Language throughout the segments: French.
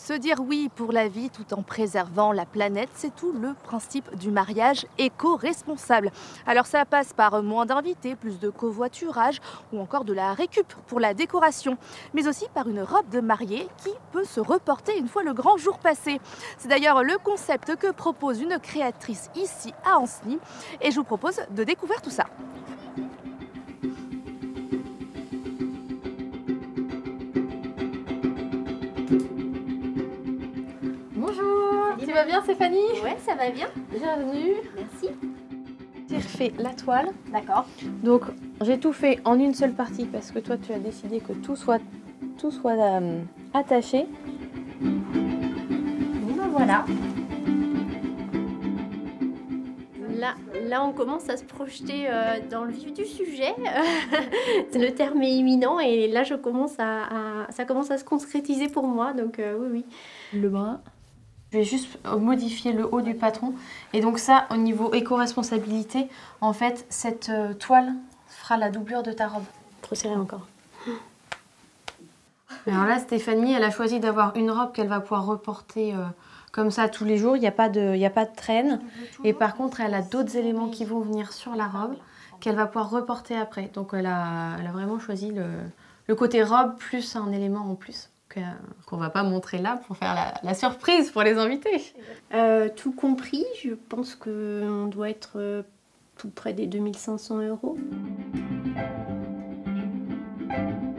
Se dire oui pour la vie tout en préservant la planète, c'est tout le principe du mariage éco-responsable. Alors ça passe par moins d'invités, plus de covoiturage ou encore de la récup pour la décoration, mais aussi par une robe de mariée qui peut se reporter une fois le grand jour passé. C'est d'ailleurs le concept que propose une créatrice ici à Ancenis et je vous propose de découvrir tout ça. Bonjour, tu vas bien Stéphanie? Ouais, ça va bien. Bienvenue. Merci. J'ai refait la toile. D'accord. Donc j'ai tout fait en une seule partie parce que toi tu as décidé que tout soit attaché. Bon ben voilà. Là, on commence à se projeter dans le vif du sujet. Le terme est imminent et là, ça commence à se concrétiser pour moi. Donc oui. Le bras. Je vais juste modifier le haut du patron. Et donc ça, au niveau éco-responsabilité, en fait, cette toile fera la doublure de ta robe. Trop serré encore. Alors là, Stéphanie, elle a choisi d'avoir une robe qu'elle va pouvoir reporter comme ça tous les jours. Il n'y a pas de traîne. Et par contre, elle a d'autres éléments qui vont venir sur la robe qu'elle va pouvoir reporter après. Donc elle a vraiment choisi le côté robe plus un élément en plus qu'on ne va pas montrer là pour faire la surprise pour les invités. Tout compris, je pense qu'on doit être tout près des 2500 €.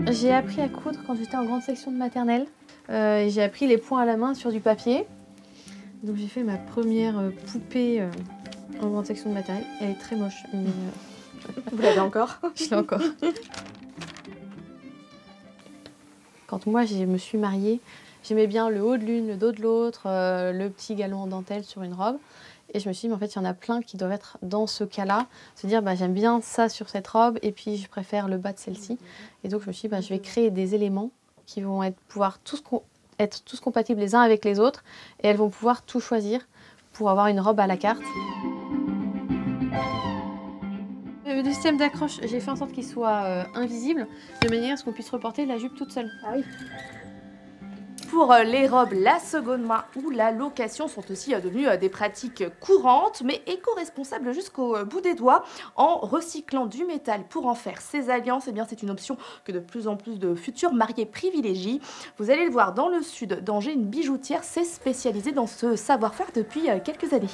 J'ai appris à coudre quand j'étais en grande section de maternelle. J'ai appris les points à la main sur du papier. Donc j'ai fait ma première poupée en grande section de maternelle. Elle est très moche, mais Vous l'avez encore? je l'ai encore. Quand moi je me suis mariée, j'aimais bien le haut de l'une, le dos de l'autre, le petit galon en dentelle sur une robe. Et je me suis dit, mais en fait, il y en a plein qui doivent être dans ce cas-là. Se dire, bah, j'aime bien ça sur cette robe et puis je préfère le bas de celle-ci. Et donc, je me suis dit, bah, je vais créer des éléments qui vont pouvoir être tous compatibles les uns avec les autres. Et elles vont pouvoir tout choisir pour avoir une robe à la carte. Le système d'accroche, j'ai fait en sorte qu'il soit invisible, de manière à ce qu'on puisse reporter la jupe toute seule. Ah oui. Pour les robes, la seconde main ou la location sont aussi devenues des pratiques courantes, mais éco-responsables jusqu'au bout des doigts. En recyclant du métal pour en faire ses alliances, eh bien c'est une option que de plus en plus de futurs mariés privilégient. Vous allez le voir, dans le sud d'Angers, une bijoutière s'est spécialisée dans ce savoir-faire depuis quelques années.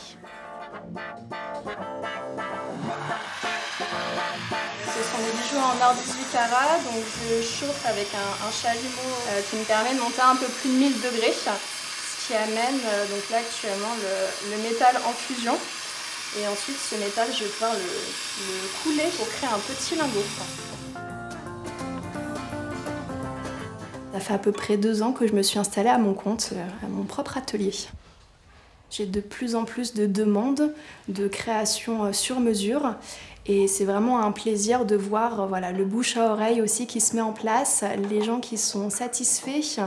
Ce sont des bijoux en or 18 carats, donc je chauffe avec un chalumeau qui me permet de monter à un peu plus de 1000 degrés, ce qui amène donc là actuellement le métal en fusion. Et ensuite ce métal, je vais pouvoir le couler pour créer un petit lingot. Ça fait à peu près 2 ans que je me suis installée à mon compte, à mon propre atelier. J'ai de plus en plus de demandes de création sur mesure et c'est vraiment un plaisir de voir le bouche à oreille aussi qui se met en place, les gens qui sont satisfaits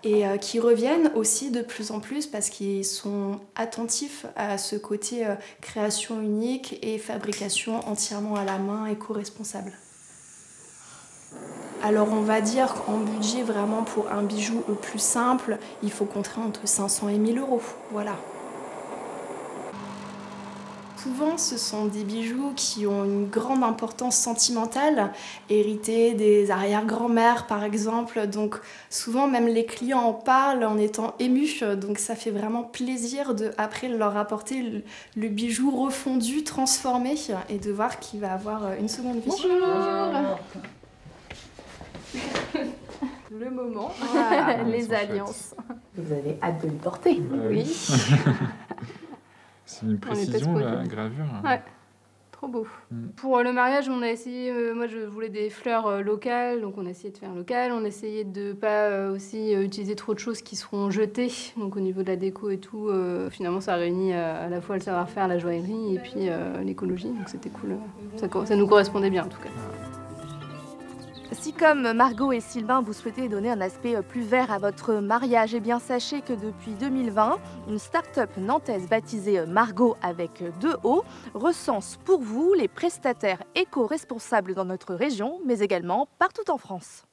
et qui reviennent aussi de plus en plus parce qu'ils sont attentifs à ce côté création unique et fabrication entièrement à la main, éco-responsable. Alors on va dire qu'en budget vraiment pour un bijou le plus simple, il faut compter entre 500 et 1000 €, voilà. Souvent, ce sont des bijoux qui ont une grande importance sentimentale, hérités des arrière-grand-mères par exemple. Donc souvent, même les clients en parlent en étant émus. Donc ça fait vraiment plaisir de après leur apporter le bijou refondu, transformé et de voir qu'il va avoir une seconde vie. Bonjour. Le moment, Les alliances. Vous avez hâte de le porter. oui. C'est une précision, la gravure. Ouais, trop beau. Pour le mariage, on a essayé, moi je voulais des fleurs locales, donc on a essayé de faire local, on a essayé de pas aussi utiliser trop de choses qui seront jetées, donc au niveau de la déco et tout, finalement ça réunit à la fois le savoir-faire, la joaillerie et puis l'écologie, donc c'était cool, ça nous correspondait bien en tout cas. Si comme Margot et Sylvain, vous souhaitez donner un aspect plus vert à votre mariage, eh bien sachez que depuis 2020, une start-up nantaise baptisée Margot avec 2 O recense pour vous les prestataires éco-responsables dans notre région, mais également partout en France.